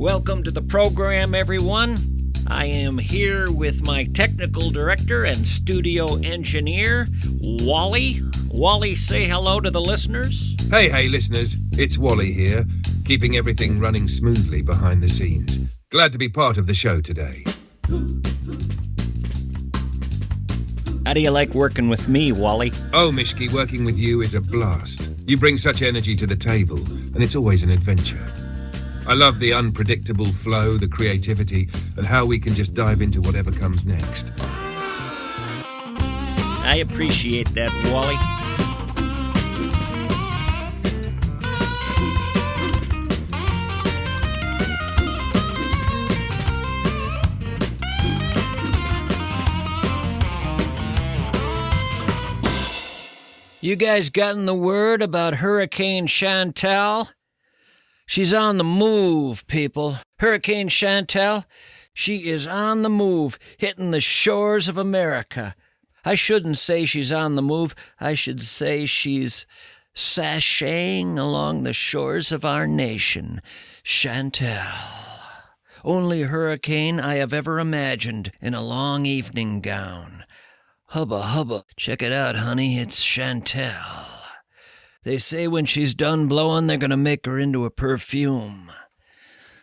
Welcome to the program, everyone. I am here with my technical director and studio engineer, Wally. Wally, say hello to the listeners. Hey, listeners. It's Wally here, keeping everything running smoothly behind the scenes. Glad to be part of the show today. How do you like working with me, Wally? Oh, Mischke, working with you is a blast. You bring such energy to the table, and it's always an adventure. I love the unpredictable flow, the creativity, and how we can just dive into whatever comes next. I appreciate that, Wally. You guys gotten the word about Hurricane Chantal? She's on the move, people. Hurricane Chantal, she is on the move, hitting the shores of America. I shouldn't say she's on the move. I should say she's sashaying along the shores of our nation. Chantal. Only hurricane I have ever imagined in a long evening gown. Hubba, hubba. Check it out, honey. It's Chantal. They say when she's done blowing, they're going to make her into a perfume.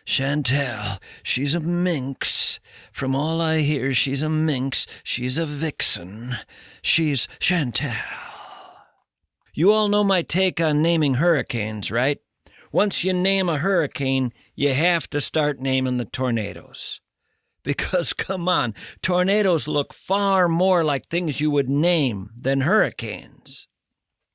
Chantal, she's a minx. From all I hear, she's a minx. She's a vixen. She's Chantal. You all know my take on naming hurricanes, right? Once you name a hurricane, you have to start naming the tornadoes. Because, come on, tornadoes look far more like things you would name than hurricanes.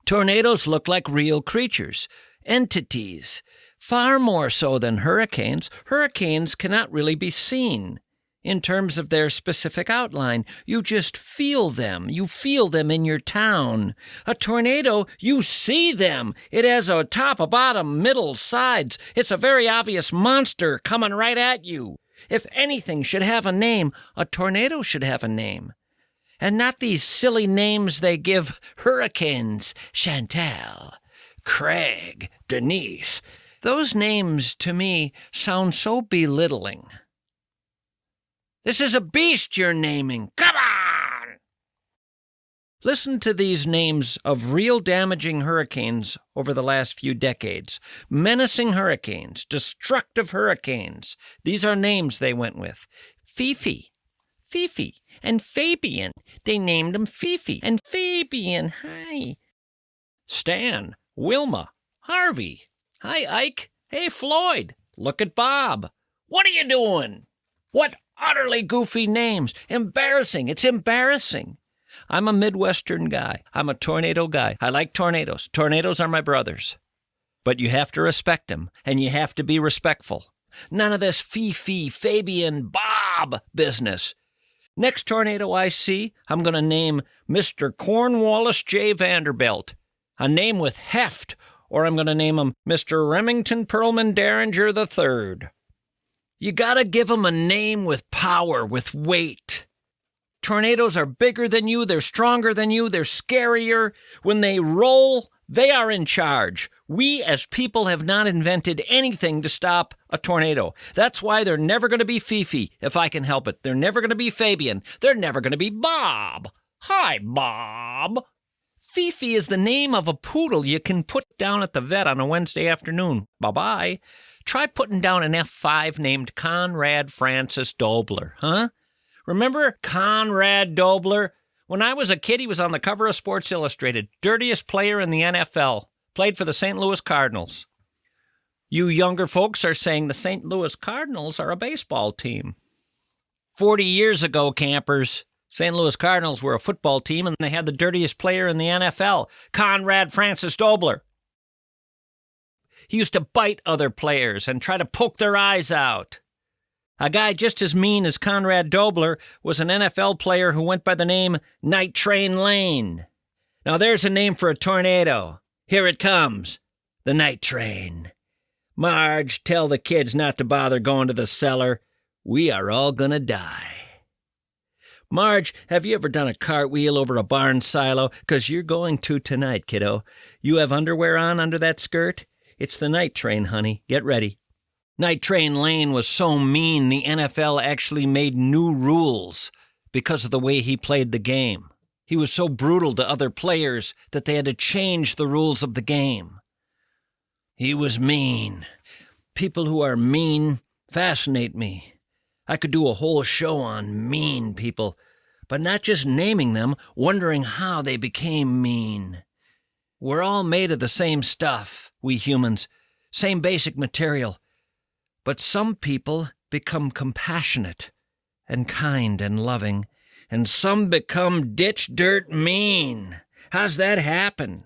Tornadoes look like real creatures, entities, far more so than hurricanes. Hurricanes cannot really be seen in terms of their specific outline. You just feel them. You feel them in your town. A tornado, you see them. It has a top, a bottom, middle, sides. It's a very obvious monster coming right at you. If anything should have a name, a tornado should have a name. And not these silly names they give hurricanes. Chantal, Craig, Denise. Those names, to me, sound so belittling. This is a beast you're naming. Come on! Listen to these names of real damaging hurricanes over the last few decades. Menacing hurricanes, destructive hurricanes. These are names they went with. Fifi, and Fabian. They named him Fifi and Fabian. Hi. Stan, Wilma, Harvey. Hi, Ike. Hey, Floyd. Look at Bob. What are you doing? What utterly goofy names. Embarrassing. It's embarrassing. I'm a Midwestern guy. I'm a tornado guy. I like tornadoes. Tornadoes are my brothers. But you have to respect them, and you have to be respectful. None of this Fifi, Fabian, Bob business. Next tornado I see, I'm going to name Mr. Cornwallis J. Vanderbilt. A name with heft, or I'm going to name him Mr. Remington Perlman Derringer III. You got to give him a name with power, with weight. Tornadoes are bigger than you, they're stronger than you, they're scarier. When they roll, they are in charge. We as people have not invented anything to stop a tornado. That's why they're never going to be Fifi, if I can help it. They're never going to be Fabian. They're never going to be Bob. Hi, Bob. Fifi is the name of a poodle you can put down at the vet on a Wednesday afternoon. Bye-bye. Try putting down an F5 named Conrad Francis Dobler, huh? Remember Conrad Dobler? When I was a kid, he was on the cover of Sports Illustrated. Dirtiest player in the NFL. Played for the St. Louis Cardinals. You younger folks are saying the St. Louis Cardinals are a baseball team. 40 years ago, campers, St. Louis Cardinals were a football team, and they had the dirtiest player in the NFL, Conrad Francis Dobler. He used to bite other players and try to poke their eyes out. A guy just as mean as Conrad Dobler was an NFL player who went by the name Night Train Lane. Now there's a name for a tornado. Here it comes, the Night Train. Marge, tell the kids not to bother going to the cellar. We are all gonna die. Marge, have you ever done a cartwheel over a barn silo? 'Cause you're going to tonight, kiddo. You have underwear on under that skirt? It's the night train, honey. Get ready. Night Train Lane was so mean the NFL actually made new rules because of the way he played the game. He was so brutal to other players that they had to change the rules of the game. He was mean. People who are mean fascinate me. I could do a whole show on mean people, but not just naming them, wondering how they became mean. We're all made of the same stuff, we humans, same basic material. But some people become compassionate and kind and loving, and some become ditch dirt mean. How's that happen?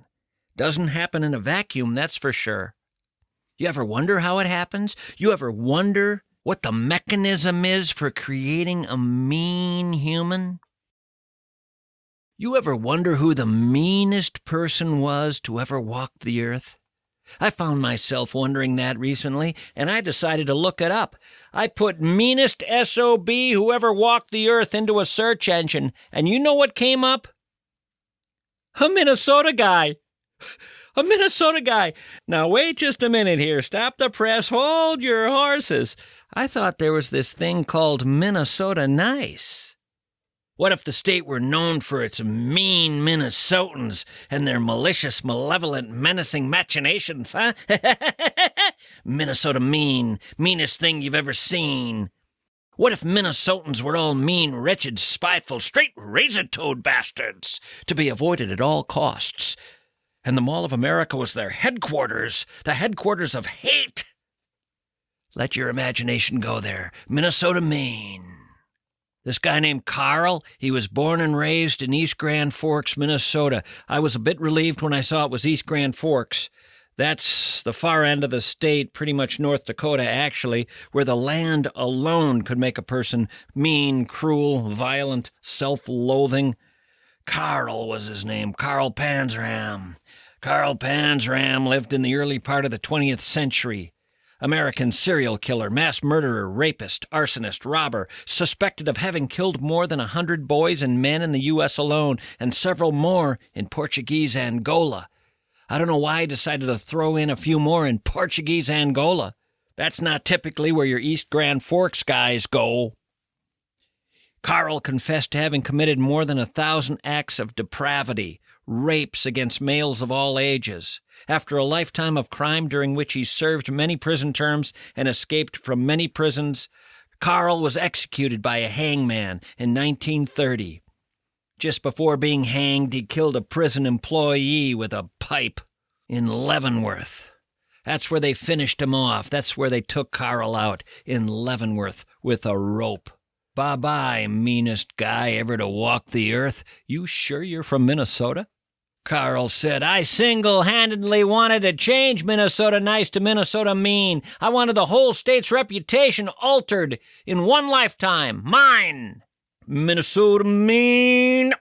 Doesn't happen in a vacuum, that's for sure. You ever wonder how it happens? You ever wonder what the mechanism is for creating a mean human? You ever wonder who the meanest person was to ever walk the earth? I found myself wondering that recently, and I decided to look it up. I put meanest SOB who ever walked the earth into a search engine, and you know what came up? A Minnesota guy. A Minnesota guy. Now wait just a minute here. Stop the press. Hold your horses. I thought there was this thing called Minnesota nice. What if the state were known for its mean Minnesotans and their malicious, malevolent, menacing machinations, huh? Minnesota mean, meanest thing you've ever seen. What if Minnesotans were all mean, wretched, spiteful, straight razor-toed bastards to be avoided at all costs? And the Mall of America was their headquarters, the headquarters of hate. Let your imagination go there. Minnesota mean. This guy named Carl, he was born and raised in East Grand Forks, Minnesota. I was a bit relieved when I saw it was East Grand Forks. That's the far end of the state, pretty much North Dakota, actually, where the land alone could make a person mean, cruel, violent, self-loathing. Carl was his name, Carl Panzram. Carl Panzram lived in the early part of the 20th century. American serial killer, mass murderer, rapist, arsonist, robber, suspected of having killed more than 100 boys and men in the U.S. alone, and several more in Portuguese Angola. I don't know why I decided to throw in a few more in Portuguese Angola. That's not typically where your East Grand Forks guys go. Carl confessed to having committed more than 1,000 acts of depravity, rapes against males of all ages. After a lifetime of crime during which he served many prison terms and escaped from many prisons, Carl was executed by a hangman in 1930. Just before being hanged, he killed a prison employee with a pipe in Leavenworth. That's where they finished him off. That's where they took Carl out, in Leavenworth, with a rope. Bye-bye, meanest guy ever to walk the earth. You sure you're from Minnesota? Carl said, I single-handedly wanted to change Minnesota nice to Minnesota mean. I wanted the whole state's reputation altered in one lifetime. Mine! Minnesota mean.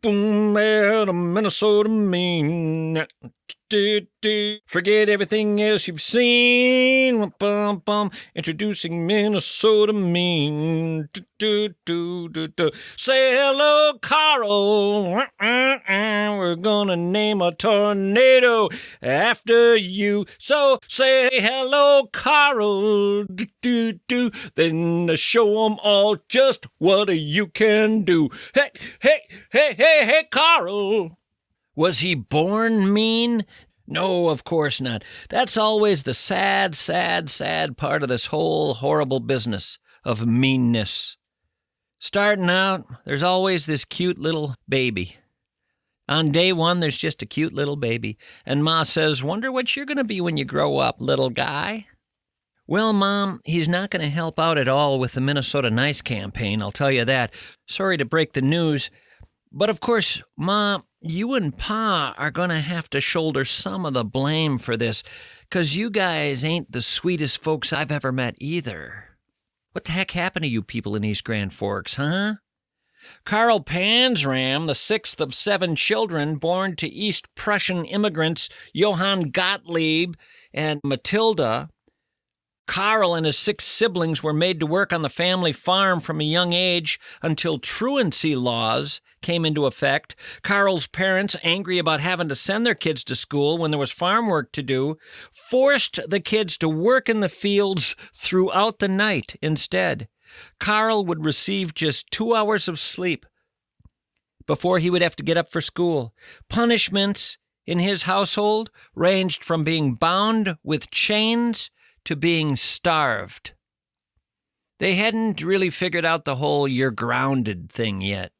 Minnesota mean. Forget everything else you've seen. Introducing Minnesota mean. Say hello, Carl. We're gonna name a tornado after you. So say hello, Carl. Then show 'em all just what you can do. Hey, Carl. Was he born mean? No, of course not. That's always the sad part of this whole horrible business of meanness. Starting out, there's always this cute little baby. On day one, there's just a cute little baby. And Ma says, wonder what you're going to be when you grow up, little guy. Well, Mom, he's not going to help out at all with the Minnesota Nice campaign, I'll tell you that. Sorry to break the news. But of course, Ma, you and Pa are going to have to shoulder some of the blame for this, 'cause you guys ain't the sweetest folks I've ever met either. What the heck happened to you people in East Grand Forks, huh? Carl Panzram, the sixth of 7 children born to East Prussian immigrants Johann Gottlieb and Matilda, Carl and his 6 siblings were made to work on the family farm from a young age until truancy laws came into effect. Carl's parents, angry about having to send their kids to school when there was farm work to do, forced the kids to work in the fields throughout the night instead. Carl would receive just 2 hours of sleep before he would have to get up for school. Punishments in his household ranged from being bound with chains to being starved. They hadn't really figured out the whole "you're grounded" thing yet.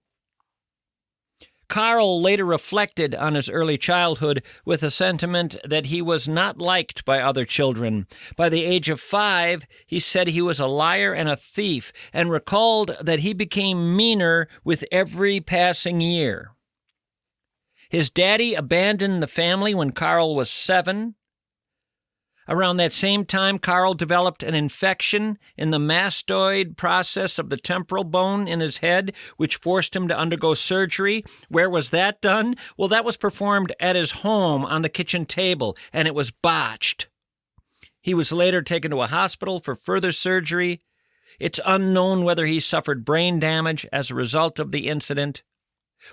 Carl later reflected on his early childhood with a sentiment that he was not liked by other children. By the age of 5, he said he was a liar and a thief, and recalled that he became meaner with every passing year. His daddy abandoned the family when Carl was 7. Around that same time, Carl developed an infection in the mastoid process of the temporal bone in his head, which forced him to undergo surgery. Where was that done? Well, that was performed at his home on the kitchen table, and it was botched. He was later taken to a hospital for further surgery. It's unknown whether he suffered brain damage as a result of the incident,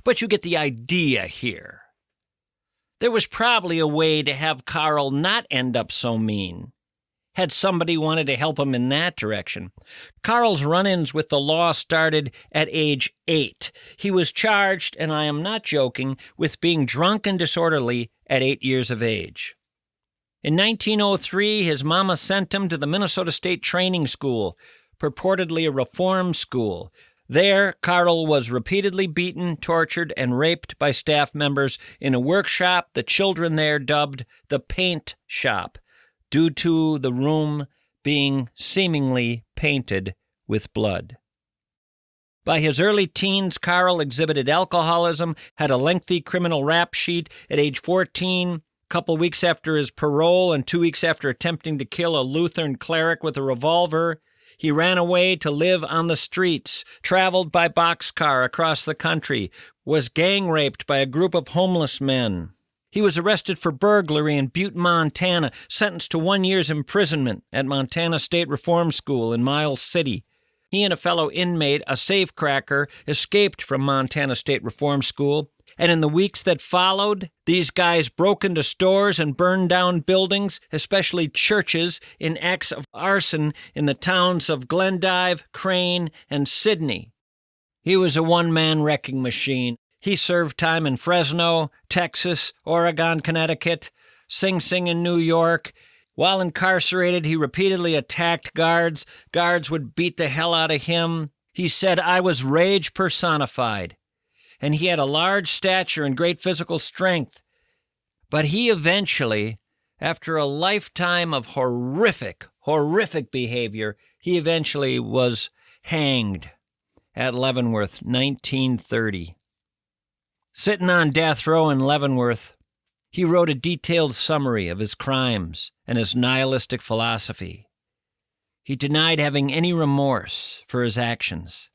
but you get the idea here. There was probably a way to have Carl not end up so mean, had somebody wanted to help him in that direction. Carl's run-ins with the law started at age 8. He was charged, and I am not joking, with being drunk and disorderly at 8 years of age. In 1903, his mama sent him to the Minnesota State Training School, purportedly a reform school. There, Carl was repeatedly beaten, tortured, and raped by staff members in a workshop the children there dubbed the paint shop, due to the room being seemingly painted with blood. By his early teens, Carl exhibited alcoholism, had a lengthy criminal rap sheet. At age 14, a couple weeks after his parole and 2 weeks after attempting to kill a Lutheran cleric with a revolver, he ran away to live on the streets, traveled by boxcar across the country, was gang raped by a group of homeless men. He was arrested for burglary in Butte, Montana, sentenced to 1 year's imprisonment at Montana State Reform School in Miles City. He and a fellow inmate, a safecracker, escaped from Montana State Reform School, and in the weeks that followed, these guys broke into stores and burned down buildings, especially churches, in acts of arson in the towns of Glendive, Crane, and Sidney. He was a one-man wrecking machine. He served time in Fresno, Texas, Oregon, Connecticut, Sing Sing in New York. While incarcerated, he repeatedly attacked guards. Guards would beat the hell out of him. He said, "I was rage personified." And he had a large stature and great physical strength. But he eventually, after a lifetime of horrific behavior, he eventually was hanged at Leavenworth, 1930. Sitting on death row in Leavenworth, he wrote a detailed summary of his crimes and his nihilistic philosophy. He denied having any remorse for his actions.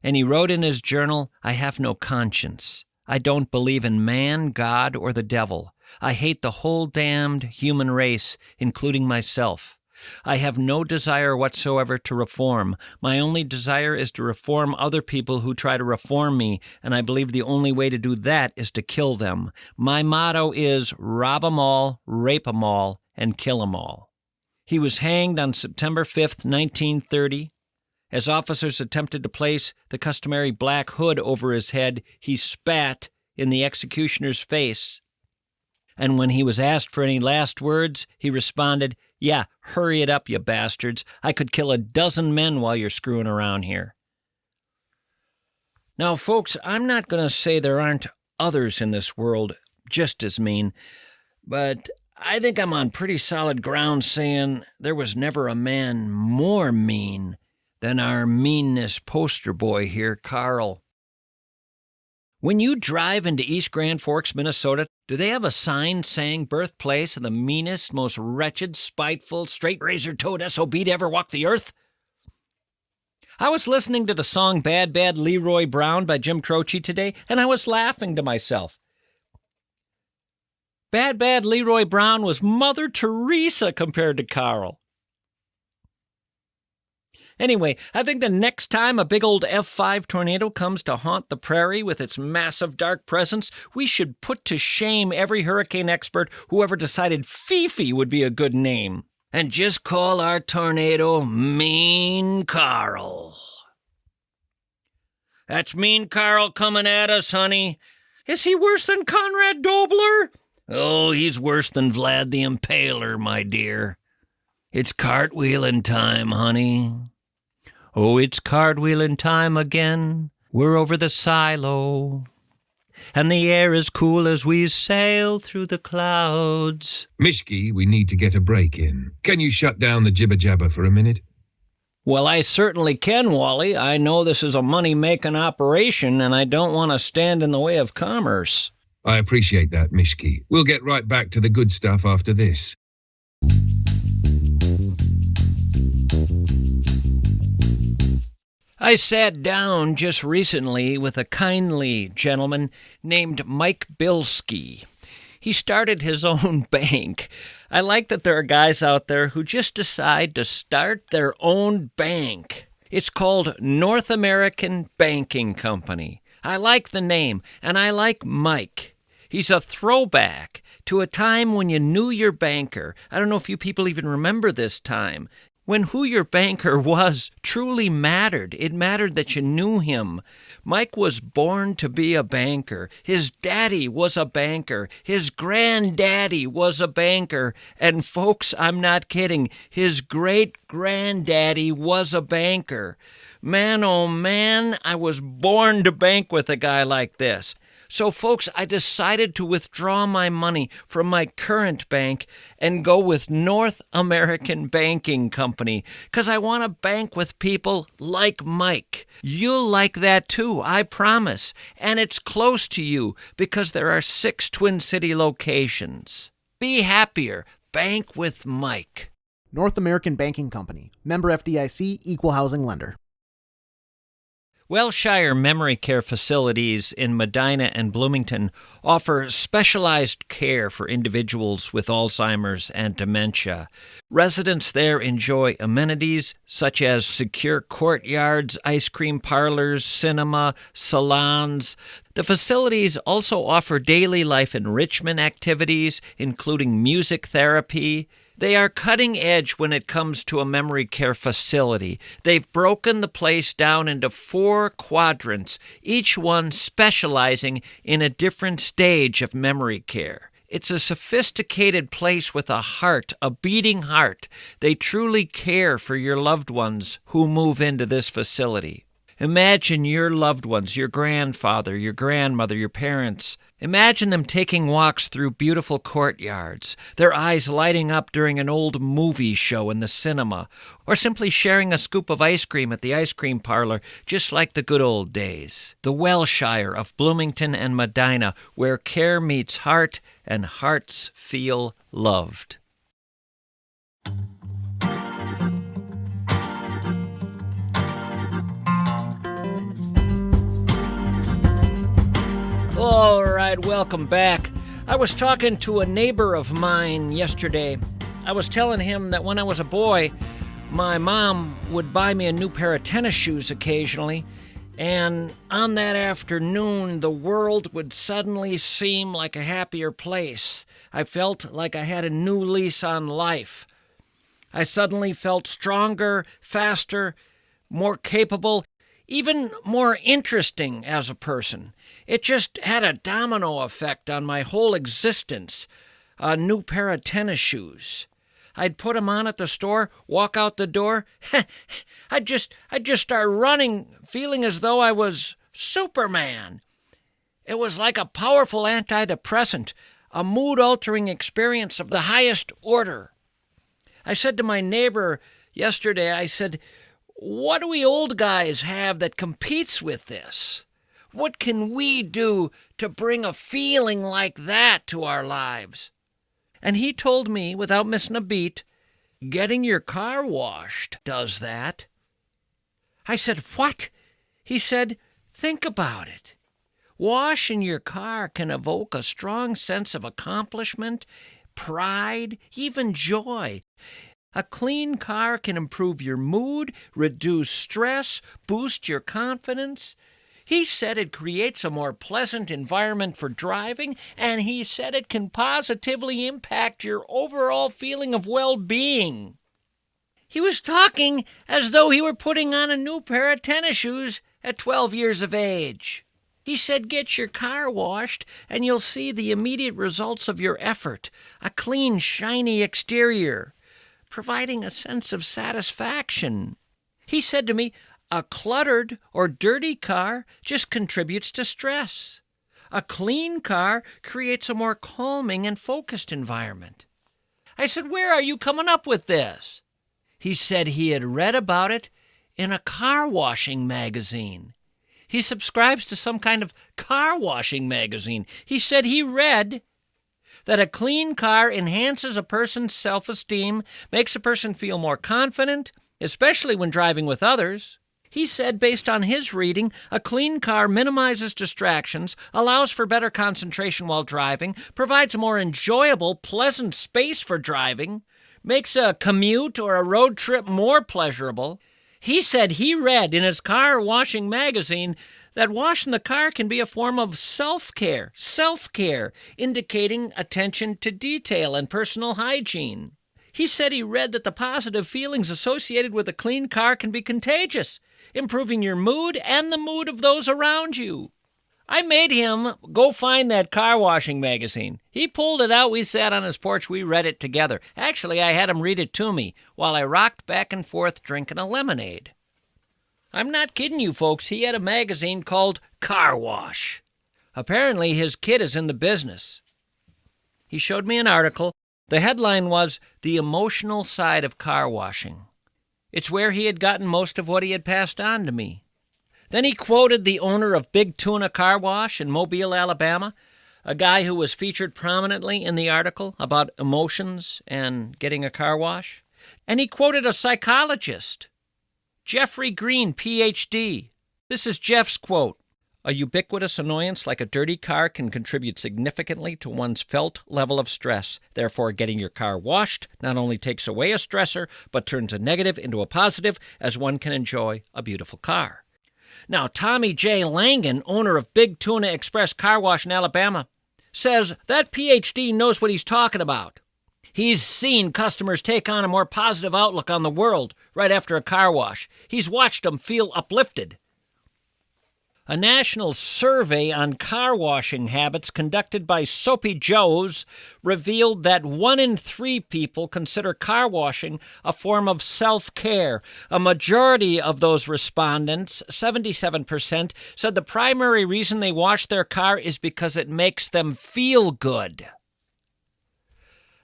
And he wrote in his journal, "I have no conscience. I don't believe in man, God, or the devil. I hate the whole damned human race, including myself. I have no desire whatsoever to reform. My only desire is to reform other people who try to reform me, and I believe the only way to do that is to kill them. My motto is rob 'em all, rape 'em all, and kill 'em all." He was hanged on September 5th, 1930. As officers attempted to place the customary black hood over his head, he spat in the executioner's face. And when he was asked for any last words, he responded, "Yeah, hurry it up, you bastards. I could kill a dozen men while you're screwing around here." Now, folks, I'm not going to say there aren't others in this world just as mean, but I think I'm on pretty solid ground saying there was never a man more mean than our meanness poster boy here, Carl. When you drive into East Grand Forks, Minnesota, do they have a sign saying birthplace of the meanest, most wretched, spiteful, straight-razor-toed SOB to ever walk the earth? I was listening to the song Bad Bad Leroy Brown by Jim Croce today, and I was laughing to myself. Bad Bad Leroy Brown was Mother Teresa compared to Carl. Anyway, I think the next time a big old F5 tornado comes to haunt the prairie with its massive dark presence, we should put to shame every hurricane expert who ever decided Fifi would be a good name. And just call our tornado Mean Carl. That's Mean Carl coming at us, honey. Is he worse than Conrad Dobler? Oh, he's worse than Vlad the Impaler, my dear. It's cartwheeling time, honey. Oh, it's cartwheeling time again. We're over the silo. And the air is cool as we sail through the clouds. Mischke, we need to get a break in. Can you shut down the jibber-jabber for a minute? Well, I certainly can, Wally. I know this is a money-making operation, and I don't want to stand in the way of commerce. I appreciate that, Mischke. We'll get right back to the good stuff after this. I sat down just recently with a kindly gentleman named Mike Bilski. He started his own bank. I like that there are guys out there who just decide to start their own bank. It's called North American Banking Company. I like the name, and I like Mike. He's a throwback to a time when you knew your banker. I don't know if you people even remember this time, when who your banker was truly mattered. It mattered that you knew him. Mike was born to be a banker. His daddy was a banker. His granddaddy was a banker. And folks, I'm not kidding, his great-granddaddy was a banker. Man, oh man, I was born to bank with a guy like this. So, folks, I decided to withdraw my money from my current bank and go with North American Banking Company because I want to bank with people like Mike. You'll like that too, I promise. And it's close to you because there are 6 Twin City locations. Be happier. Bank with Mike. North American Banking Company. Member FDIC, Equal Housing Lender. Wellshire Memory Care facilities in Medina and Bloomington offer specialized care for individuals with Alzheimer's and dementia. Residents there enjoy amenities such as secure courtyards, ice cream parlors, cinema, salons. The facilities also offer daily life enrichment activities, including music therapy. They are cutting edge when it comes to a memory care facility. They've broken the place down into 4 quadrants, each one specializing in a different stage of memory care. It's a sophisticated place with a heart, a beating heart. They truly care for your loved ones who move into this facility. Imagine your loved ones, your grandfather, your grandmother, your parents. Imagine them taking walks through beautiful courtyards, their eyes lighting up during an old movie show in the cinema, or simply sharing a scoop of ice cream at the ice cream parlor, just like the good old days. The Wellshire of Bloomington and Medina, where care meets heart and hearts feel loved. All right, welcome back. I was talking to a neighbor of mine yesterday. I was telling him that when I was a boy, my mom would buy me a new pair of tennis shoes occasionally, and on that afternoon, the world would suddenly seem like a happier place. I felt like I had a new lease on life. I suddenly felt stronger, faster, more capable, even more interesting as a person. It just had a domino effect on my whole existence. A new pair of tennis shoes. I'd put them on at the store, walk out the door. I'd just start running, feeling as though I was Superman. It was like a powerful anti-depressant, a mood-altering experience of the highest order. I said to my neighbor yesterday, I said, what do we old guys have that competes with this? What can we do to bring a feeling like that to our lives? And he told me, without missing a beat, getting your car washed does that. I said, what? He said, think about it. Washing your car can evoke a strong sense of accomplishment, pride, even joy. A clean car can improve your mood, reduce stress, boost your confidence. He said it creates a more pleasant environment for driving, and he said it can positively impact your overall feeling of well-being. He was talking as though he were putting on a new pair of tennis shoes at 12 years of age. He said, get your car washed and you'll see the immediate results of your effort. A clean, shiny exterior, providing a sense of satisfaction. He said to me, a cluttered or dirty car just contributes to stress. A clean car creates a more calming and focused environment. I said, where are you coming up with this? He said he had read about it in a car washing magazine. He subscribes to some kind of car washing magazine. He said he read that a clean car enhances a person's self-esteem, makes a person feel more confident, especially when driving with others. He said, based on his reading, a clean car minimizes distractions, allows for better concentration while driving, provides a more enjoyable, pleasant space for driving, makes a commute or a road trip more pleasurable. He said he read in his car washing magazine that washing the car can be a form of self-care, indicating attention to detail and personal hygiene. He said he read that the positive feelings associated with a clean car can be contagious, improving your mood and the mood of those around you. I made him go find that car washing magazine. He pulled it out. We sat on his porch. We read it together. Actually, I had him read it to me while I rocked back and forth drinking a lemonade. I'm not kidding you, folks. He had a magazine called Car Wash. Apparently, his kid is in the business. He showed me an article. The headline was, The Emotional Side of Car Washing. It's where he had gotten most of what he had passed on to me. Then he quoted the owner of Big Tuna Car Wash in Mobile, Alabama, a guy who was featured prominently in the article about emotions and getting a car wash. And he quoted a psychologist, Jeffrey Green, Ph.D. This is Jeff's quote. A ubiquitous annoyance like a dirty car can contribute significantly to one's felt level of stress. Therefore, getting your car washed not only takes away a stressor, but turns a negative into a positive as one can enjoy a beautiful car. Now, Tommy J. Langan, owner of Big Tuna Express Car Wash in Alabama, says that Ph.D. knows what he's talking about. He's seen customers take on a more positive outlook on the world right after a car wash. He's watched them feel uplifted. A national survey on car washing habits conducted by Soapy Joe's revealed that 1 in 3 people consider car washing a form of self-care. A majority of those respondents, 77%, said the primary reason they wash their car is because it makes them feel good.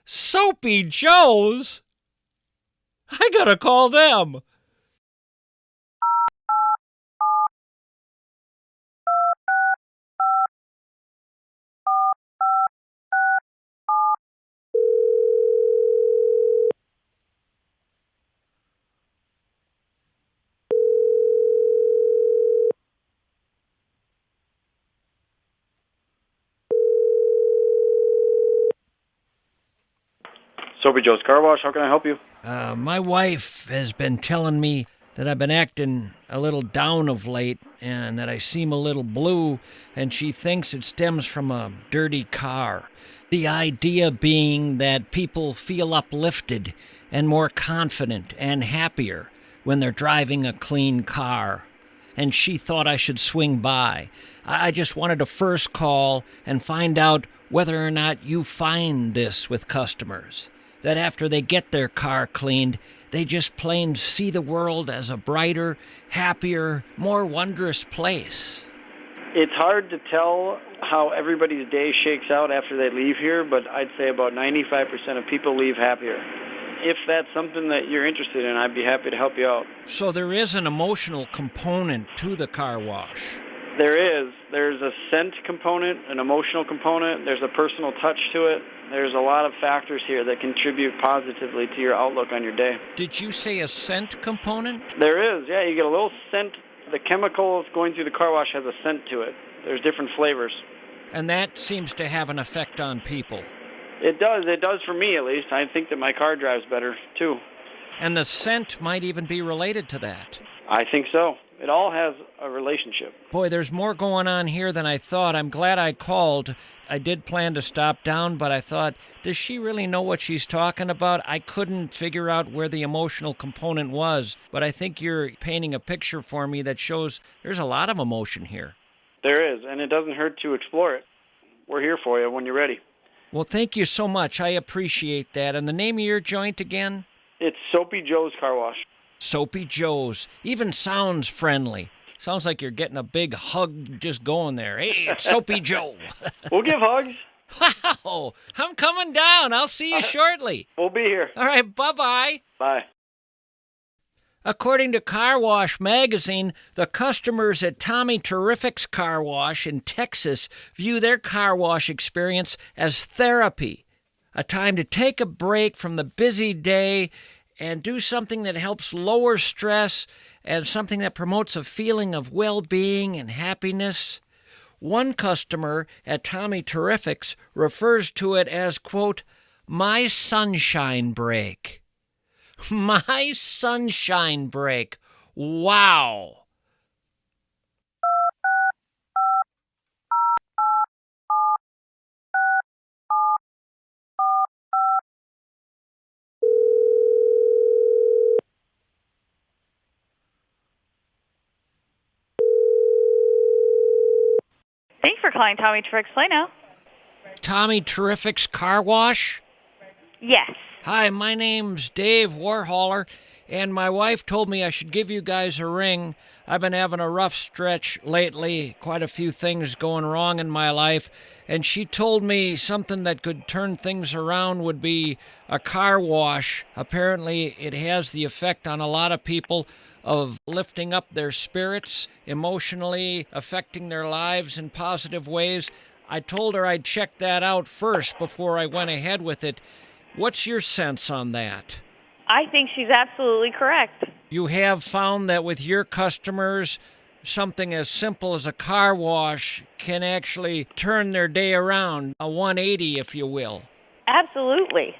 Soapy Joe's? I gotta call them. Soapy Joe's Car Wash, how can I help you? My wife has been telling me that I've been acting a little down of late and that I seem a little blue, and she thinks it stems from a dirty car. The idea being that people feel uplifted and more confident and happier when they're driving a clean car. And she thought I should swing by. I just wanted to first call and find out whether or not you find this with customers. That after they get their car cleaned, they just plain see the world as a brighter, happier, more wondrous place. It's hard to tell how everybody's day shakes out after they leave here, but I'd say about 95% of people leave happier. If that's something that you're interested in, I'd be happy to help you out. So there is an emotional component to the car wash. There is. There's a scent component, an emotional component. There's a personal touch to it. There's a lot of factors here that contribute positively to your outlook on your day. Did you say a scent component? There is, yeah. You get a little scent. The chemicals going through the car wash has a scent to it. There's different flavors. And that seems to have an effect on people. It does. It does for me, at least. I think that my car drives better, too. And the scent might even be related to that. I think so. It all has a relationship. Boy, there's more going on here than I thought. I'm glad I called. I did plan to stop down, but I thought, does she really know what she's talking about? I couldn't figure out where the emotional component was, but I think you're painting a picture for me that shows there's a lot of emotion here. There is, and it doesn't hurt to explore it. We're here for you when you're ready. Well, thank you so much. I appreciate that. And the name of your joint again? It's Soapy Joe's Car Wash. Soapy Joe's. Even sounds friendly. Sounds like you're getting a big hug just going there. Hey, it's Soapy Joe. We'll give hugs. Wow, I'm coming down. I'll see you shortly. We'll be here. All right, bye-bye. Bye. According to Car Wash Magazine, the customers at Tommy Terrific's Car Wash in Texas view their car wash experience as therapy, a time to take a break from the busy day and do something that helps lower stress and something that promotes a feeling of well-being and happiness. One customer at Tommy Terrific's refers to it as, quote, my sunshine break. My sunshine break. Wow. Thanks for calling Tommy Terrific's Plano. Tommy Terrific's Car Wash? Yes. Hi, my name's Dave Warholer, and my wife told me I should give you guys a ring. I've been having a rough stretch lately, quite a few things going wrong in my life, and she told me something that could turn things around would be a car wash. Apparently, it has the effect on a lot of people of lifting up their spirits, emotionally affecting their lives in positive ways. I told her I'd check that out first before I went ahead with it. What's your sense on that? I think she's absolutely correct. You have found that with your customers, something as simple as a car wash can actually turn their day around, a 180, if you will. Absolutely.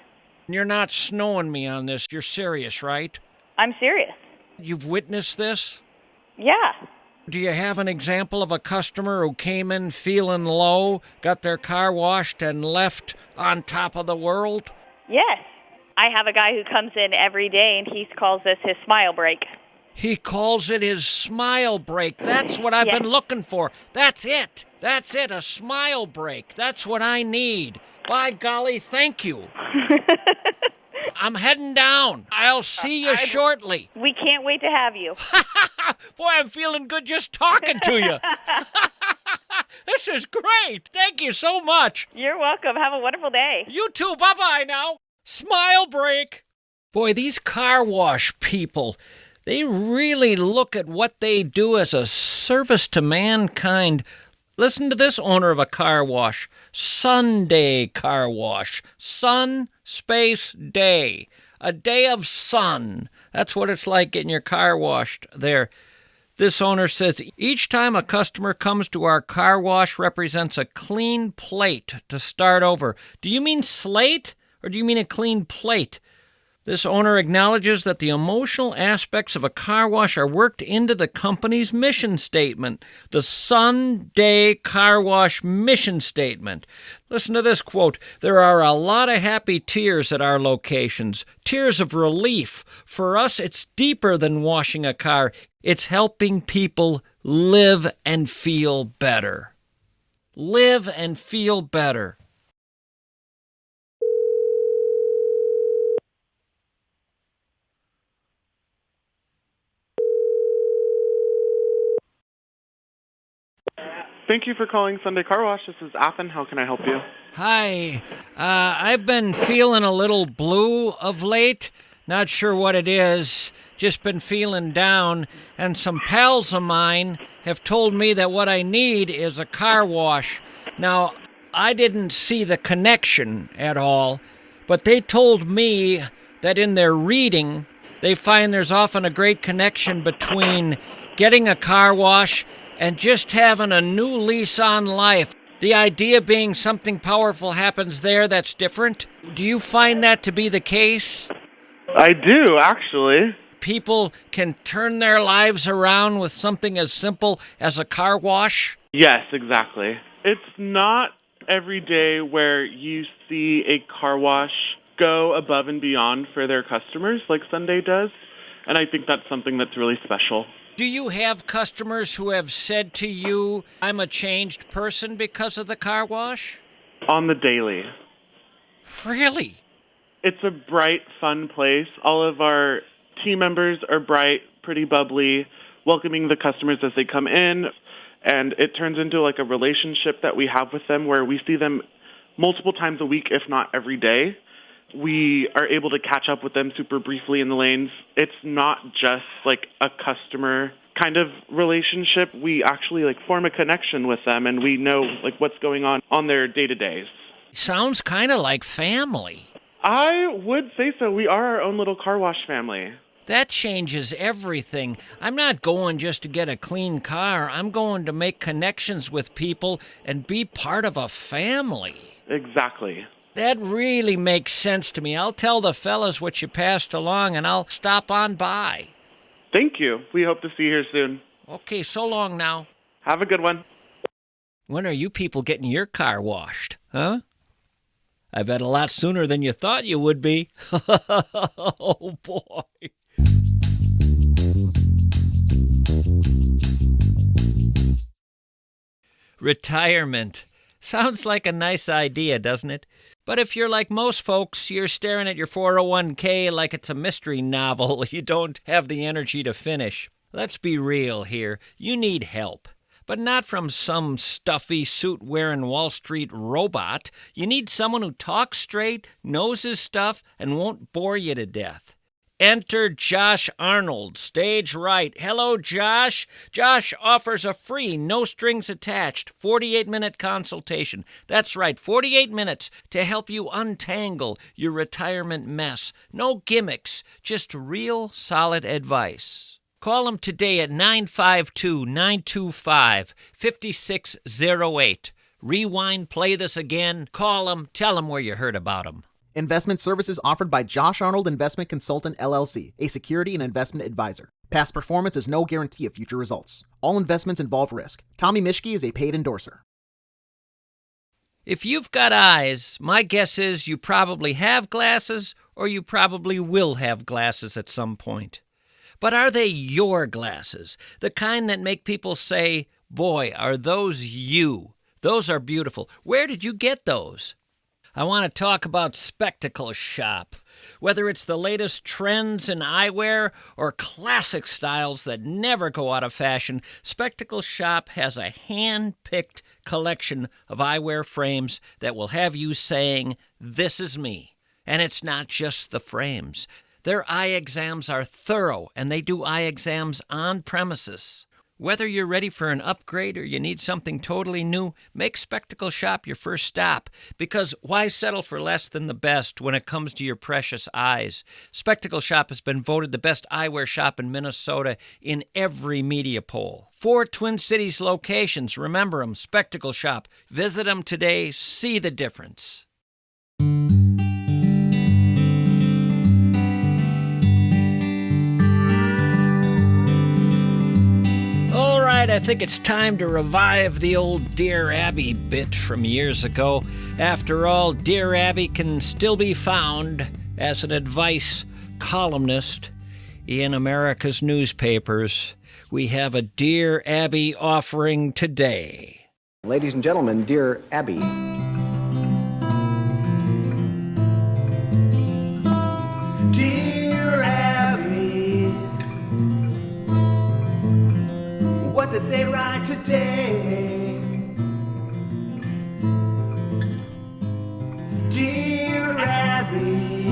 You're not snowing me on this. You're serious, right? I'm serious. You've witnessed this? Yeah. Do you have an example of a customer who came in feeling low, got their car washed, and left on top of the world? Yes. I have a guy who comes in every day, and he calls this his smile break. He calls it his smile break. That's what I've Yes. been looking for. That's it. That's it, a smile break. That's what I need. By golly, thank you. I'm heading down. I'll see you shortly. We can't wait to have you. Boy, I'm feeling good just talking to you. This is great. Thank you so much. You're welcome. Have a wonderful day. You too. Bye-bye now. Smile break. Boy, these car wash people, they really look at what they do as a service to mankind. Listen to this owner of a car wash. Sunday Car Wash. Sun, space, day. A day of sun. That's what it's like getting your car washed there. This owner says, each time a customer comes to our car wash represents a clean plate to start over. Do you mean slate, or do you mean a clean plate? This owner acknowledges that the emotional aspects of a car wash are worked into the company's mission statement, the Sunday Car Wash mission statement. Listen to this quote, there are a lot of happy tears at our locations, tears of relief. For us, it's deeper than washing a car. It's helping people live and feel better. Live and feel better. Thank you for calling Sunday Car Wash. This is Athen. How can I help you? Hi. I've been feeling a little blue of late. Not sure what it is. Just been feeling down. And some pals of mine have told me that what I need is a car wash. Now, I didn't see the connection at all, but they told me that in their reading, they find there's often a great connection between getting a car wash and just having a new lease on life. The idea being something powerful happens there that's different. Do you find that to be the case? I do, actually. People can turn their lives around with something as simple as a car wash? Yes, exactly. It's not every day where you see a car wash go above and beyond for their customers like Sunday does, and I think that's something that's really special. Do you have customers who have said to you, I'm a changed person because of the car wash? On the daily. Really? It's a bright, fun place. All of our team members are bright, pretty bubbly, welcoming the customers as they come in, and it turns into like a relationship that we have with them where we see them multiple times a week, if not every day. We are able to catch up with them super briefly in the lanes. It's not just like a customer kind of relationship. We actually like form a connection with them, and we know like what's going on their day-to-days. Sounds kind of like family. I would say so. We are our own little car wash family. That changes everything. I'm not going just to get a clean car. I'm going to make connections with people and be part of a family. Exactly. That really makes sense to me. I'll tell the fellas what you passed along, and I'll stop on by. Thank you. We hope to see you here soon. Okay, so long now. Have a good one. When are you people getting your car washed, huh? I bet a lot sooner than you thought you would be. Oh, boy. Retirement. Sounds like a nice idea, doesn't it? But if you're like most folks, you're staring at your 401k like it's a mystery novel you don't have the energy to finish. Let's be real here. You need help. But not from some stuffy, suit-wearing Wall Street robot. You need someone who talks straight, knows his stuff, and won't bore you to death. Enter Josh Arnold, stage right. Hello, Josh. Josh offers a free, no-strings-attached, 48-minute consultation. That's right, 48 minutes to help you untangle your retirement mess. No gimmicks, just real solid advice. Call him today at 952-925-5608. Rewind, play this again. Call him, tell him where you heard about him. Investment services offered by Josh Arnold Investment Consultant LLC, a security and investment advisor. Past performance is no guarantee of future results. All investments involve risk. Tommy Mischke is a paid endorser. If you've got eyes, my guess is you probably have glasses or you probably will have glasses at some point. But are they your glasses? The kind that make people say, boy, are those you? Those are beautiful. Where did you get those? I want to talk about Spectacle Shop. Whether it's the latest trends in eyewear or classic styles that never go out of fashion, Spectacle Shop has a hand-picked collection of eyewear frames that will have you saying, this is me. And it's not just the frames. Their eye exams are thorough, and they do eye exams on premises. Whether you're ready for an upgrade or you need something totally new, make Spectacle Shop your first stop. Because why settle for less than the best when it comes to your precious eyes? Spectacle Shop has been voted the best eyewear shop in Minnesota in every media poll. 4 Twin Cities locations. Remember them, Spectacle Shop. Visit them today. See the difference. I think it's time to revive the old Dear Abby bit from years ago. After all, Dear Abby can still be found as an advice columnist in America's newspapers. We have a Dear Abby offering today. Ladies and gentlemen, Dear Abby. Dear Abby, what did they write today? Dear Abby,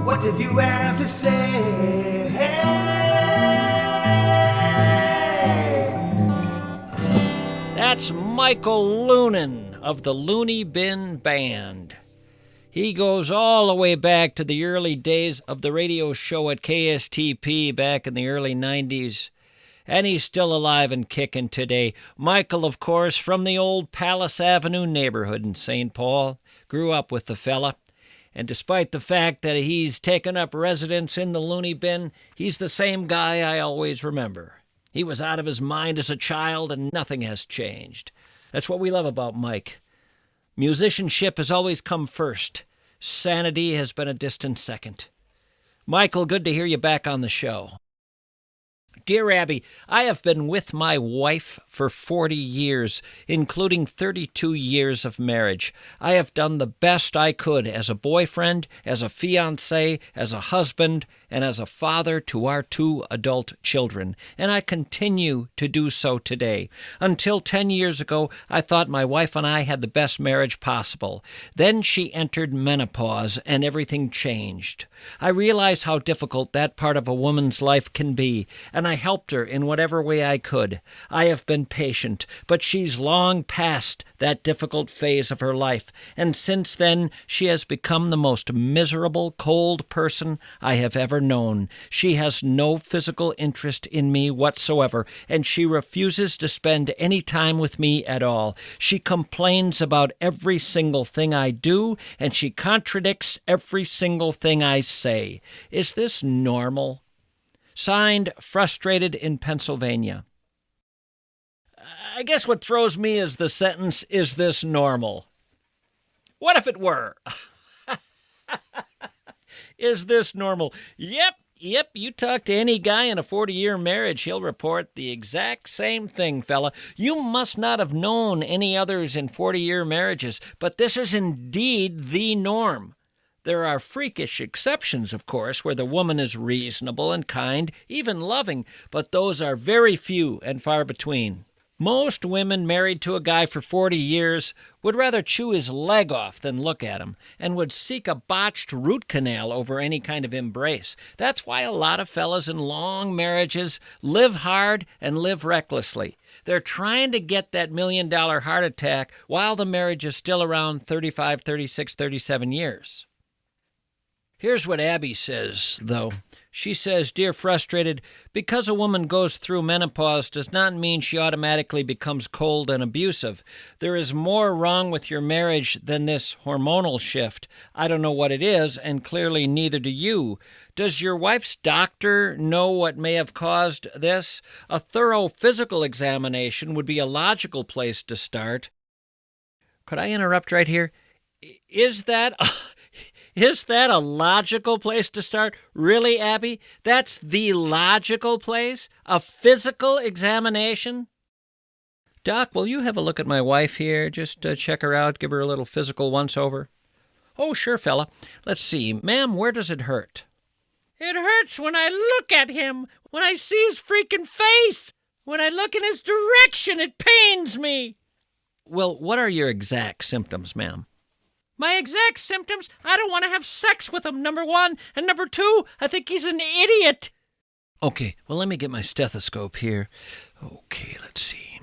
what did you have to say? That's Michael Loonan of the Looney Bin Band. He goes all the way back to the early days of the radio show at KSTP back in the early 90s. And he's still alive and kicking today. Michael, of course, from the old Palace Avenue neighborhood in St. Paul. Grew up with the fella. And despite the fact that he's taken up residence in the loony bin, he's the same guy I always remember. He was out of his mind as a child, and nothing has changed. That's what we love about Mike. Musicianship has always come first. Sanity has been a distant second. Michael, good to hear you back on the show. Dear Abby, I have been with my wife for 40 years, including 32 years of marriage. I have done the best I could as a boyfriend, as a fiancé, as a husband, and as a father to our 2 adult children, and I continue to do so today. Until 10 years ago, I thought my wife and I had the best marriage possible. Then she entered menopause, and everything changed. I realized how difficult that part of a woman's life can be, and I helped her in whatever way I could. I have been patient, but she's long past that difficult phase of her life, and since then she has become the most miserable, cold person I have ever known. She has no physical interest in me whatsoever, and she refuses to spend any time with me at all. She complains about every single thing I do, and she contradicts every single thing I say. Is this normal? Signed, Frustrated in Pennsylvania. I guess what throws me is the sentence, "Is this normal?" What if it were? Is this normal? Yep, you talk to any guy in a 40-year marriage, he'll report the exact same thing, fella. You must not have known any others in 40-year marriages, but this is indeed the norm. There are freakish exceptions, of course, where the woman is reasonable and kind, even loving, but those are very few and far between. Most women married to a guy for 40 years would rather chew his leg off than look at him, and would seek a botched root canal over any kind of embrace. That's why a lot of fellas in long marriages live hard and live recklessly. They're trying to get that $1 million heart attack while the marriage is still around 35, 36, 37 years. Here's what Abby says, though. She says, "Dear Frustrated, because a woman goes through menopause does not mean she automatically becomes cold and abusive. There is more wrong with your marriage than this hormonal shift. I don't know what it is, and clearly neither do you. Does your wife's doctor know what may have caused this? A thorough physical examination would be a logical place to start." Could I interrupt right here? Is that a logical place to start? Really, Abby? That's the logical place? A physical examination? Doc, will you have a look at my wife here? Just check her out, give her a little physical once-over. Oh, sure, fella. Let's see. Ma'am, where does it hurt? It hurts when I look at him, when I see his freaking face. When I look in his direction, it pains me. Well, what are your exact symptoms, ma'am? My exact symptoms? I don't want to have sex with him, number one. And number two, I think he's an idiot. Okay, well, let me get my stethoscope here. Okay, let's see.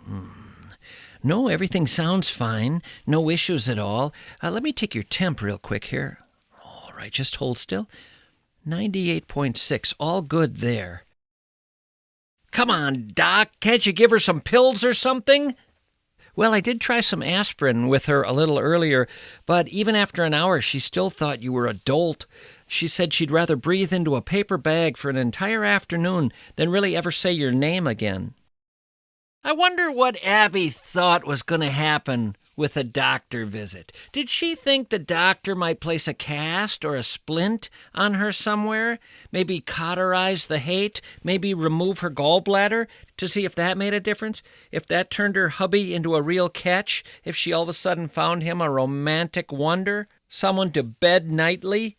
No, everything sounds fine. No issues at all. Let me take your temp real quick here. All right, just hold still. 98.6, all good there. Come on, Doc, can't you give her some pills or something? Well, I did try some aspirin with her a little earlier, but even after an hour, she still thought you were a dolt. She said she'd rather breathe into a paper bag for an entire afternoon than really ever say your name again. I wonder what Abby thought was going to happen with a doctor visit. Did she think the doctor might place a cast or a splint on her somewhere? Maybe cauterize the hate? Maybe remove her gallbladder to see if that made a difference? If that turned her hubby into a real catch? If she all of a sudden found him a romantic wonder? Someone to bed nightly?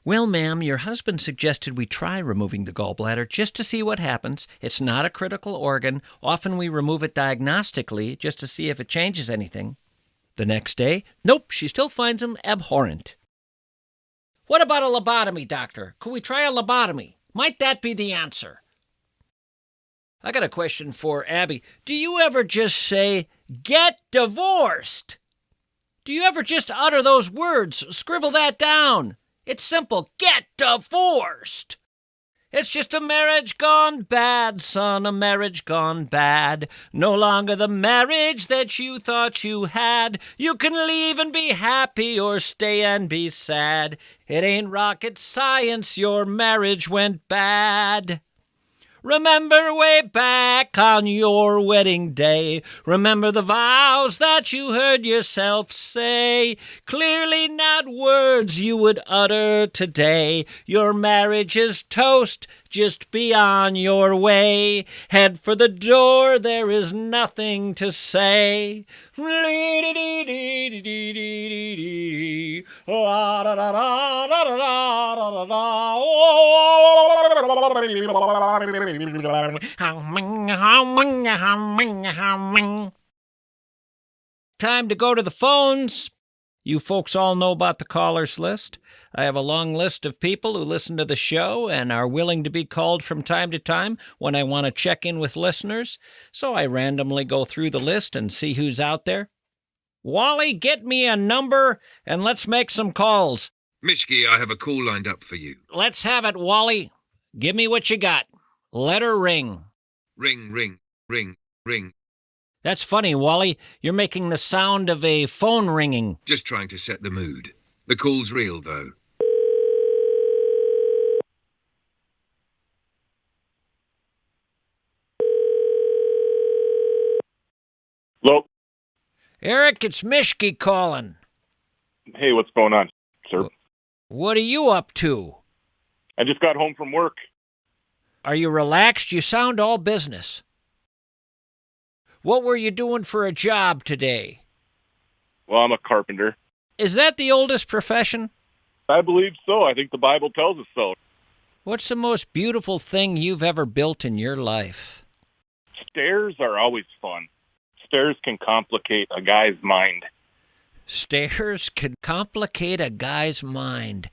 Well, ma'am, your husband suggested we try removing the gallbladder just to see what happens. It's not a critical organ. Often we remove it diagnostically just to see if it changes anything. The next day, nope, she still finds him abhorrent. What about a lobotomy, doctor? Could we try a lobotomy? Might that be the answer? I got a question for Abby. Do you ever just say, "Get divorced"? Do you ever just utter those words? Scribble that down. It's simple. Get divorced. It's just a marriage gone bad, son, a marriage gone bad. No longer the marriage that you thought you had. You can leave and be happy or stay and be sad. It ain't rocket science, your marriage went bad. Remember way back on your wedding day. Remember the vows that you heard yourself say. Clearly not words you would utter today. Your marriage is toast, just be on your way. Head for the door, there is nothing to say. Time to go to the phones. You folks all know about the callers list. I have a long list of people who listen to the show and are willing to be called from time to time when I want to check in with listeners. So I randomly go through the list and see who's out there. Wally, get me a number and let's make some calls. Mischke, I have a call lined up for you. Let's have it, Wally. Give me what you got. Let her ring. Ring, ring, ring, ring. That's funny, Wally. You're making the sound of a phone ringing. Just trying to set the mood. The call's real, though. Hello? Eric, it's Mischke calling. Hey, what's going on, sir? What are you up to? I just got home from work. Are you relaxed? You sound all business. What were you doing for a job today? Well, I'm a carpenter. Is that the oldest profession? I believe so. I think the Bible tells us so. What's the most beautiful thing you've ever built in your life? Stairs are always fun. Stairs can complicate a guy's mind. Stairs can complicate a guy's mind.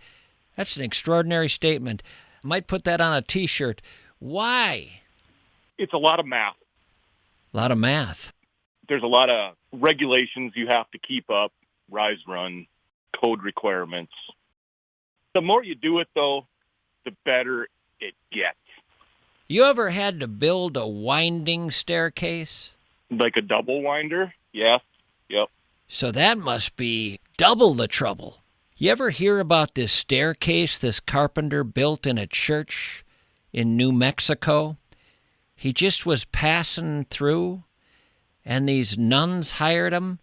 That's an extraordinary statement. Might put that on a T-shirt. Why? It's a lot of math. A lot of math. There's a lot of regulations you have to keep up, rise, run, code requirements. The more you do it, though, the better it gets. You ever had to build a winding staircase? Like a double winder? Yes. Yep. So that must be double the trouble. You ever hear about this staircase this carpenter built in a church in New Mexico? He just was passing through, and these nuns hired him,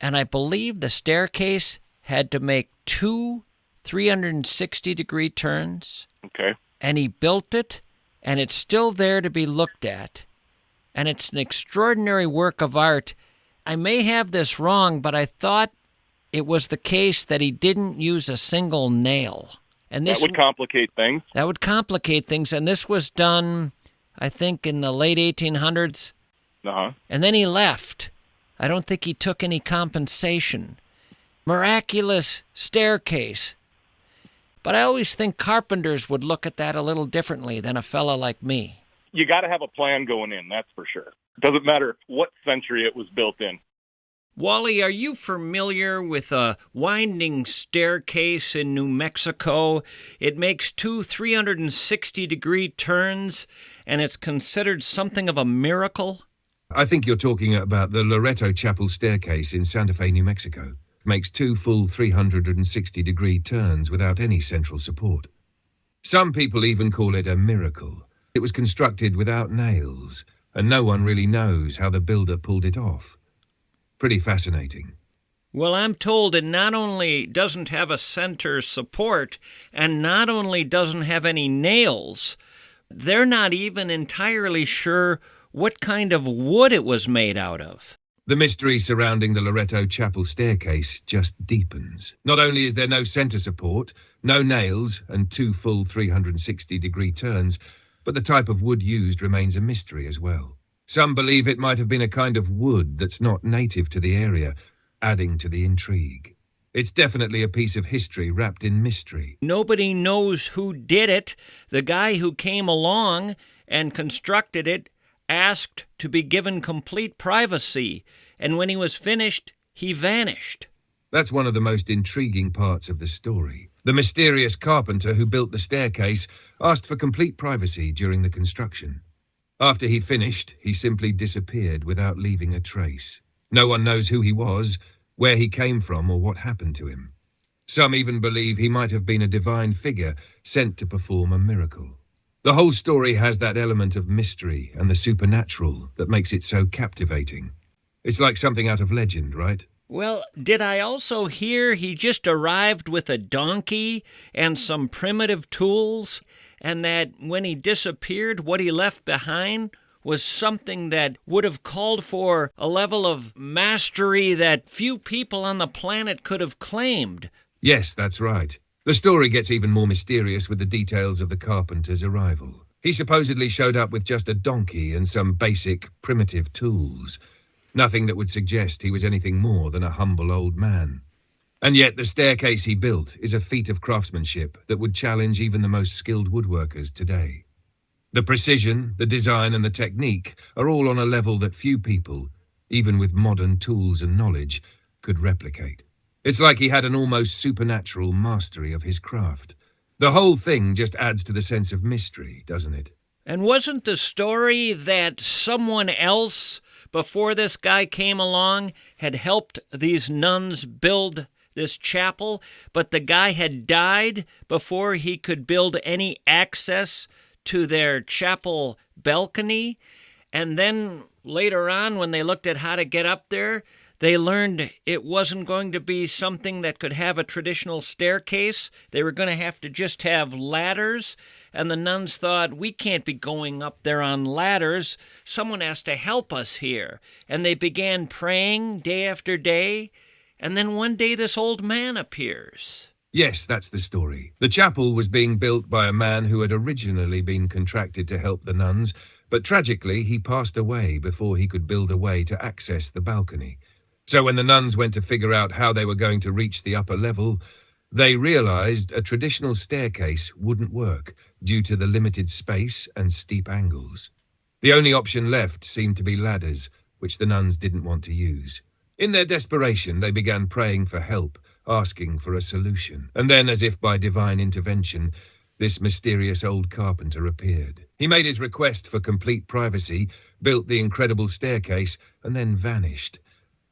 and I believe the staircase had to make 2 360-degree turns. Okay. And he built it, and it's still there to be looked at. And it's an extraordinary work of art. I may have this wrong, but I thought it was the case that he didn't use a single nail. And this that would complicate things. That would complicate things, and this was done, I think, in the late 1800s. Uh-huh. And then he left. I don't think he took any compensation. Miraculous staircase. But I always think carpenters would look at that a little differently than a fella like me. You got to have a plan going in, that's for sure. Doesn't matter what century it was built in. Wally, are you familiar with a winding staircase in New Mexico? It makes 2 360-degree turns, and it's considered something of a miracle? I think you're talking about the Loreto Chapel staircase in Santa Fe, New Mexico. It makes 2 full 360-degree turns without any central support. Some people even call it a miracle. It was constructed without nails, and no one really knows how the builder pulled it off. Pretty fascinating. Well, I'm told it not only doesn't have a center support, and not only doesn't have any nails, they're not even entirely sure what kind of wood it was made out of. The mystery surrounding the Loreto Chapel staircase just deepens. Not only is there no center support, no nails, and 2 full 360-degree turns, but the type of wood used remains a mystery as well. Some believe it might have been a kind of wood that's not native to the area, adding to the intrigue. It's definitely a piece of history wrapped in mystery. Nobody knows who did it. The guy who came along and constructed it asked to be given complete privacy, and when he was finished, he vanished. That's one of the most intriguing parts of the story. The mysterious carpenter who built the staircase asked for complete privacy during the construction. After he finished, he simply disappeared without leaving a trace. No one knows who he was, where he came from, or what happened to him. Some even believe he might have been a divine figure sent to perform a miracle. The whole story has that element of mystery and the supernatural that makes it so captivating. It's like something out of legend, right? Well, did I also hear he just arrived with a donkey and some primitive tools, and that when he disappeared, what he left behind was something that would have called for a level of mastery that few people on the planet could have claimed? Yes, that's right. The story gets even more mysterious with the details of the carpenter's arrival. He supposedly showed up with just a donkey and some basic, primitive tools. Nothing that would suggest he was anything more than a humble old man. And yet the staircase he built is a feat of craftsmanship that would challenge even the most skilled woodworkers today. The precision, the design, and the technique are all on a level that few people, even with modern tools and knowledge, could replicate. It's like he had an almost supernatural mastery of his craft. The whole thing just adds to the sense of mystery, doesn't it? And wasn't the story that someone else, before this guy came along, had helped these nuns build this chapel, but the guy had died before he could build any access to their chapel balcony? And then later on, when they looked at how to get up there, they learned it wasn't going to be something that could have a traditional staircase. They were going to have to just have ladders. And the nuns thought, we can't be going up there on ladders. Someone has to help us here. And they began praying day after day. And then one day this old man appears. Yes, that's the story. The chapel was being built by a man who had originally been contracted to help the nuns, but tragically he passed away before he could build a way to access the balcony. So when the nuns went to figure out how they were going to reach the upper level, they realized a traditional staircase wouldn't work due to the limited space and steep angles. The only option left seemed to be ladders, which the nuns didn't want to use. In their desperation, they began praying for help, asking for a solution. And then, as if by divine intervention, this mysterious old carpenter appeared. He made his request for complete privacy, built the incredible staircase, and then vanished,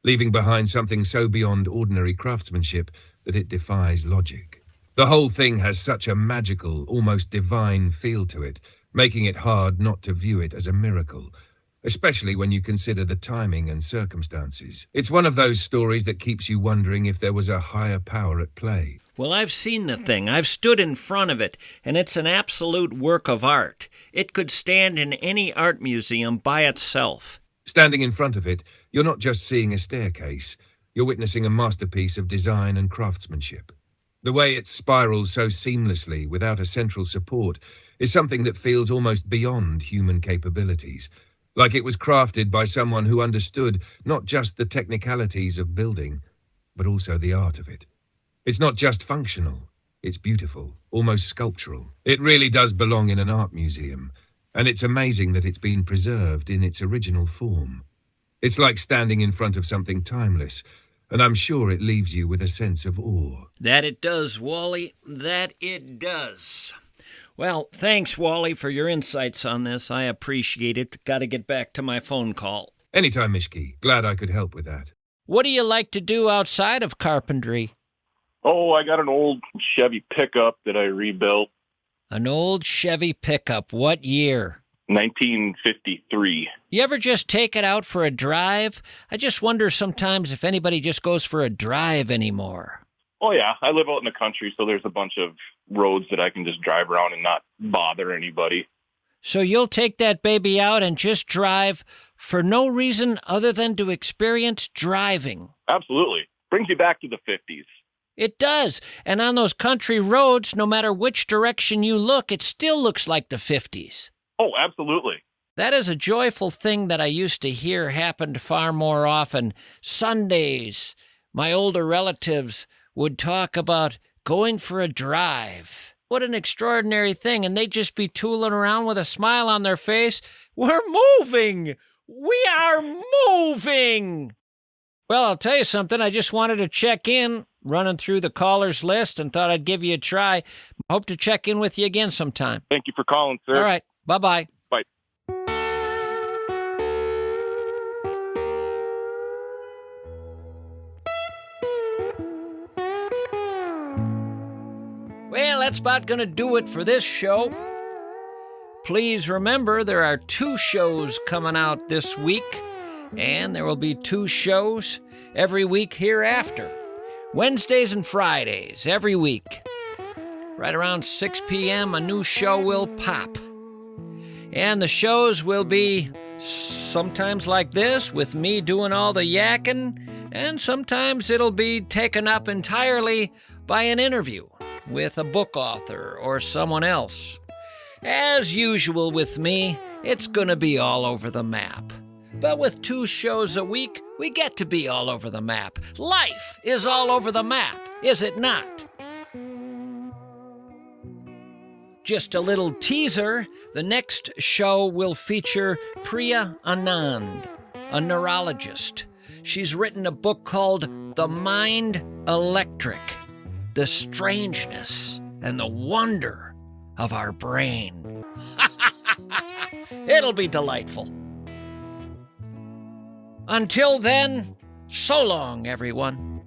leaving behind something so beyond ordinary craftsmanship that it defies logic. The whole thing has such a magical, almost divine feel to it, making it hard not to view it as a miracle, especially when you consider the timing and circumstances. It's one of those stories that keeps you wondering if there was a higher power at play. Well, I've seen the thing. I've stood in front of it, and it's an absolute work of art. It could stand in any art museum by itself. Standing in front of it, you're not just seeing a staircase, you're witnessing a masterpiece of design and craftsmanship. The way it spirals so seamlessly without a central support is something that feels almost beyond human capabilities, like it was crafted by someone who understood not just the technicalities of building, but also the art of it. It's not just functional, it's beautiful, almost sculptural. It really does belong in an art museum, and it's amazing that it's been preserved in its original form. It's like standing in front of something timeless, and I'm sure it leaves you with a sense of awe. That it does, Wally. That it does. Well, thanks, Wally, for your insights on this. I appreciate it. Got to get back to my phone call. Anytime, Mischke. Glad I could help with that. What do you like to do outside of carpentry? Oh, I got an old Chevy pickup that I rebuilt. An old Chevy pickup. What year? 1953. You ever just take it out for a drive? I just wonder sometimes if anybody just goes for a drive anymore. Oh, yeah. I live out in the country, so there's a bunch of roads that I can just drive around and not bother anybody. So you'll take that baby out and just drive for no reason other than to experience driving? Absolutely. Brings you back to the 50s. It does. And on those country roads, no matter which direction you look, it still looks like the 50s. Oh, absolutely. That is a joyful thing that I used to hear happened far more often. Sundays, my older relatives would talk about going for a drive. What an extraordinary thing. And they'd just be tooling around with a smile on their face. We're moving! We are moving! Well, I'll tell you something. I just wanted to check in. running through the callers list and thought I'd give you a try. Hope to check in with you again sometime. Thank you for calling, sir. All right. Bye-bye. Bye. Well, that's about going to do it for this show. Please remember there are 2 shows coming out this week, and there will be 2 shows every week hereafter. Wednesdays and Fridays, every week. Right around 6 p.m., a new show will pop. And the shows will be sometimes like this, with me doing all the yakking, and sometimes it'll be taken up entirely by an interview with a book author or someone else. As usual with me, it's gonna be all over the map. But with 2 shows a week, we get to be all over the map. Life is all over the map, is it not? Just a little teaser, the next show will feature Priya Anand, a neurologist. She's written a book called The Mind Electric, the strangeness and the wonder of our brain. It'll be delightful. Until then, so long, everyone.